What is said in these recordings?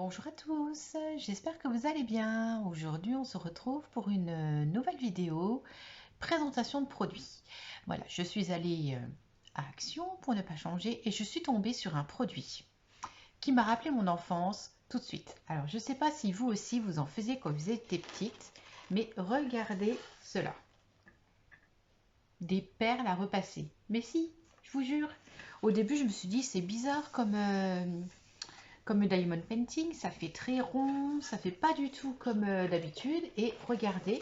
Bonjour à tous, j'espère que vous allez bien. Aujourd'hui, on se retrouve pour une nouvelle vidéo présentation de produits. Voilà, je suis allée à Action pour ne pas changer et je suis tombée sur un produit qui m'a rappelé mon enfance tout de suite. Alors, je ne sais pas si vous aussi vous en faisiez quand vous étiez petite, mais regardez cela. Des perles à repasser. Mais si, je vous jure. Au début, je me suis dit, c'est bizarre comme le diamond painting, ça fait très rond, ça fait pas du tout comme d'habitude. Et regardez,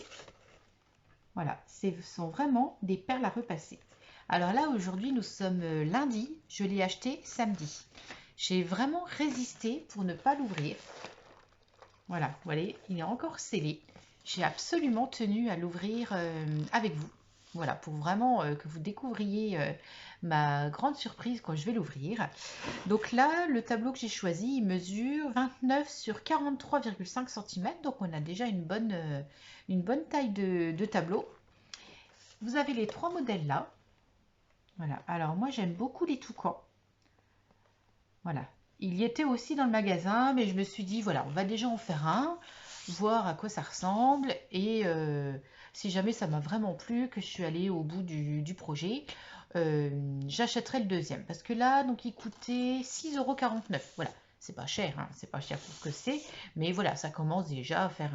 voilà, ce sont vraiment des perles à repasser. Alors là, aujourd'hui, nous sommes lundi, je l'ai acheté samedi. J'ai vraiment résisté pour ne pas l'ouvrir. Voilà, vous voyez, il est encore scellé. J'ai absolument tenu à l'ouvrir avec vous. Voilà, pour vraiment que vous découvriez ma grande surprise quand je vais l'ouvrir. Donc là, le tableau que j'ai choisi, il mesure 29 sur 43,5 cm. Donc on a déjà une bonne taille de tableau. Vous avez les trois modèles là. Voilà, alors moi j'aime beaucoup les toucans. Voilà, il y était aussi dans le magasin, mais je me suis dit, voilà, on va déjà en faire un, voir à quoi ça ressemble. Et si jamais ça m'a vraiment plu, que je suis allée au bout du projet, j'achèterai le deuxième. Parce que là, donc il coûtait 6,49 €. Voilà, c'est pas cher, hein, c'est pas cher pour ce que c'est. Mais voilà, ça commence déjà à faire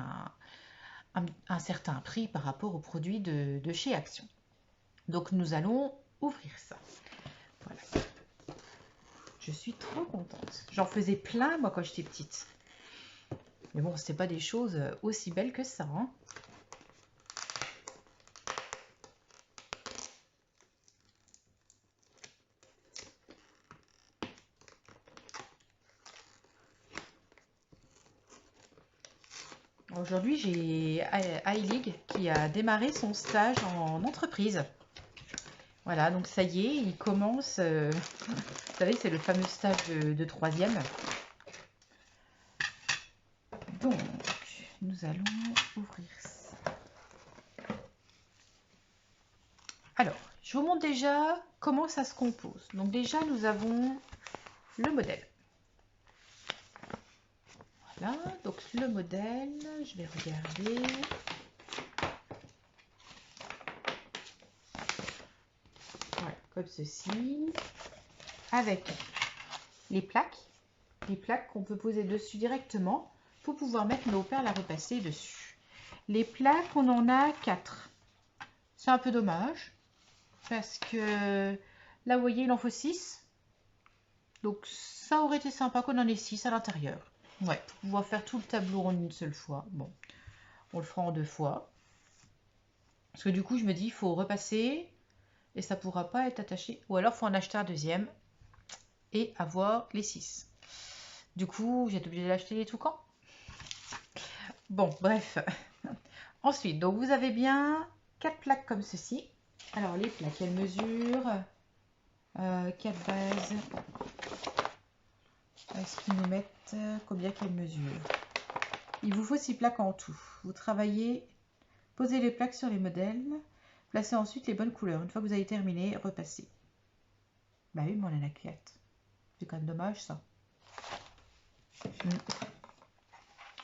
un certain prix par rapport aux produits de chez Action. Donc nous allons ouvrir ça. Voilà. Je suis trop contente. J'en faisais plein, moi, quand j'étais petite. Mais bon, c'était pas des choses aussi belles que ça. Hein. Aujourd'hui, j'ai iLeague qui a démarré son stage en entreprise. Voilà, donc ça y est, il commence. Vous savez, c'est le fameux stage de troisième. Donc, nous allons ouvrir ça. Alors, je vous montre déjà comment ça se compose. Donc déjà, nous avons le modèle. Voilà, donc le modèle, je vais regarder. Voilà, comme ceci. Avec les plaques qu'on peut poser dessus directement pour pouvoir mettre nos perles à repasser dessus. Les plaques, on en a 4. C'est un peu dommage parce que là, vous voyez, il en faut 6. Donc, ça aurait été sympa qu'on en ait 6 à l'intérieur. Ouais, pour pouvoir faire tout le tableau en une seule fois. Bon, on le fera en 2 fois. Parce que du coup, je me dis, il faut repasser et ça ne pourra pas être attaché. Ou alors, il faut en acheter un deuxième et avoir les 6. Du coup, j'ai été obligée d'acheter les toucans. Bon, bref. Ensuite, donc vous avez bien 4 plaques comme ceci. Alors, les plaques, elles mesurent 4 bases. Est-ce qu'ils nous mettent combien qu'elles mesurent? Il vous faut 6 plaques en tout. Vous travaillez, posez les plaques sur les modèles, placez ensuite les bonnes couleurs. Une fois que vous avez terminé, repassez. Bah oui, mais on en a 4. C'est quand même dommage ça.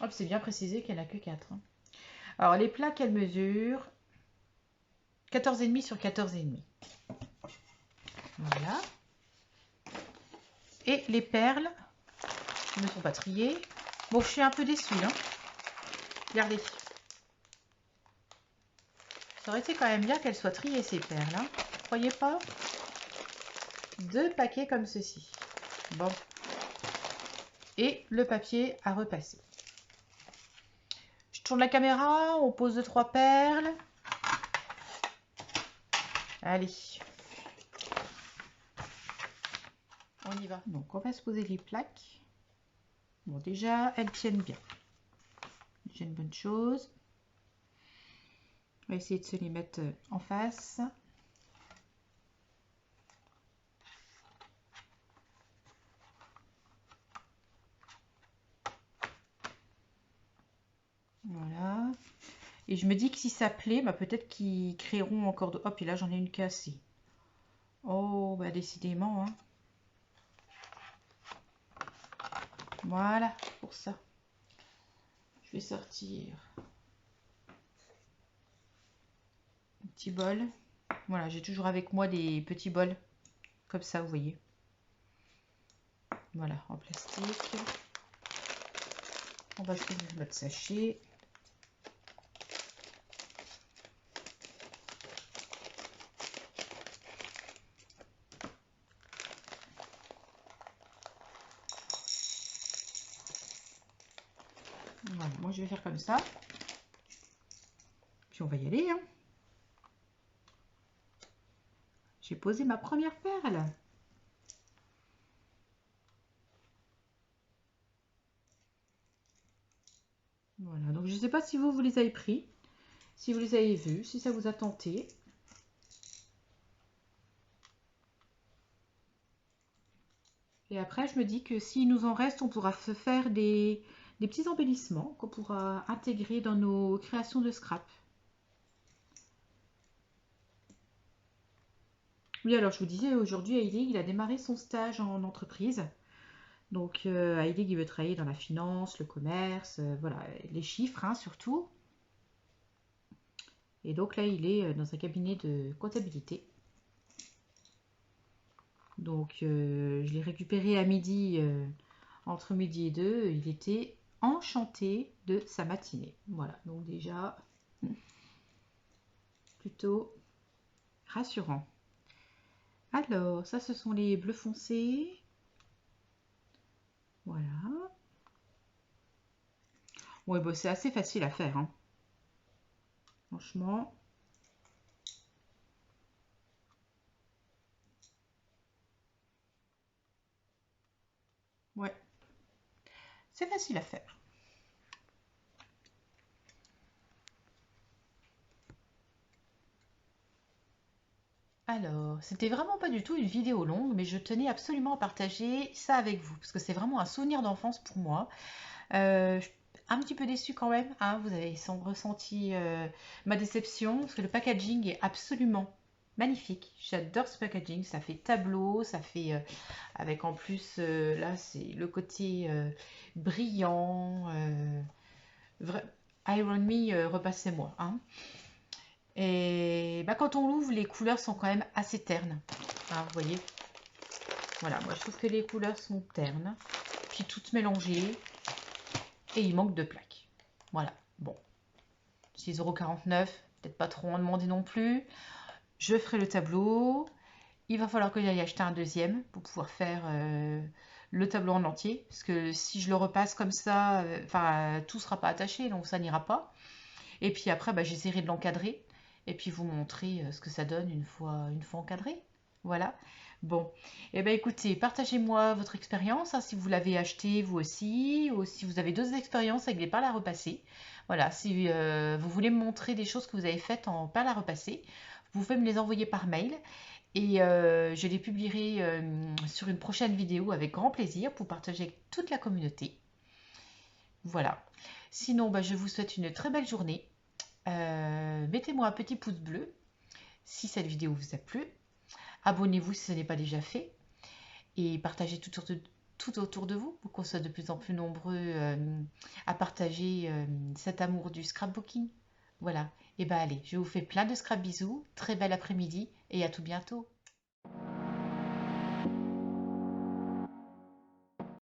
Hop, c'est bien précisé qu'il n'y en a que 4. Hein. Alors, les plaques, elles mesurent 14,5 sur 14,5. Voilà. Et les perles ne sont pas triées. Bon, je suis un peu déçue. Hein. Regardez. Ça aurait été quand même bien qu'elles soient triées, ces perles. Hein. Vous croyez pas? 2 paquets comme ceci. Bon. Et le papier à repasser. Je tourne la caméra. On pose 2-3 perles. Allez. On y va. Donc, on va se poser les plaques. Bon, déjà, elles tiennent bien. C'est une bonne chose. On va essayer de se les mettre en face. Voilà. Et je me dis que si ça plaît, bah peut-être qu'ils créeront encore de... Hop, et là j'en ai une cassée. Oh, bah décidément. Hein. Voilà, pour ça. Je vais sortir un petit bol. Voilà, j'ai toujours avec moi des petits bols comme ça, vous voyez. Voilà, en plastique. On va choisir notre sachet. Voilà, moi je vais faire comme ça. Puis on va y aller, hein. J'ai posé ma première perle. Voilà, donc je ne sais pas si vous les avez pris, si vous les avez vus, si ça vous a tenté. Et après, je me dis que s'il nous en reste, on pourra faire des petits embellissements qu'on pourra intégrer dans nos créations de scrap. Oui, alors je vous disais, aujourd'hui, Heilig, il a démarré son stage en entreprise. Donc, Heilig, il veut travailler dans la finance, le commerce, voilà, les chiffres, hein, surtout. Et donc là, il est dans un cabinet de comptabilité. Donc, je l'ai récupéré à midi, entre midi et 2. Il était enchanté de sa matinée. Voilà, donc déjà, plutôt rassurant. Alors, ça, ce sont les bleus foncés. Voilà. Ouais, bon, c'est assez facile à faire, hein. Franchement. Ouais. C'est facile à faire. Alors, c'était vraiment pas du tout une vidéo longue, mais je tenais absolument à partager ça avec vous, parce que c'est vraiment un souvenir d'enfance pour moi. Je suis un petit peu déçue quand même, hein, vous avez sans ressenti ma déception, parce que le packaging est absolument magnifique. J'adore ce packaging, ça fait tableau, ça fait avec en plus, là c'est le côté brillant, Iron Me, repassez-moi, hein. Et bah, quand on l'ouvre, les couleurs sont quand même assez ternes, hein, vous voyez. Voilà, moi je trouve que les couleurs sont ternes, puis toutes mélangées, et il manque de plaques. Voilà, bon, 6,49 €, peut-être pas trop en demander non plus. Je ferai le tableau. Il va falloir que j'aille acheter un deuxième pour pouvoir faire le tableau en entier. Parce que si je le repasse comme ça, enfin, tout sera pas attaché, donc ça n'ira pas. Et puis après, bah, j'essaierai de l'encadrer. Et puis vous montrer ce que ça donne une fois encadré. Voilà. Bon, et ben écoutez, partagez-moi votre expérience, hein, si vous l'avez acheté vous aussi, ou si vous avez d'autres expériences avec des perles à repasser. Voilà, si vous voulez me montrer des choses que vous avez faites en perles à repasser, vous pouvez me les envoyer par mail. Et je les publierai sur une prochaine vidéo avec grand plaisir pour partager avec toute la communauté. Voilà. Sinon, bah, je vous souhaite une très belle journée. Mettez-moi un petit pouce bleu si cette vidéo vous a plu. Abonnez-vous si ce n'est pas déjà fait. Et partagez tout autour de vous pour qu'on soit de plus en plus nombreux à partager cet amour du scrapbooking. Voilà. Et bah allez, je vous fais plein de scrap bisous. Très bel après-midi et à tout bientôt.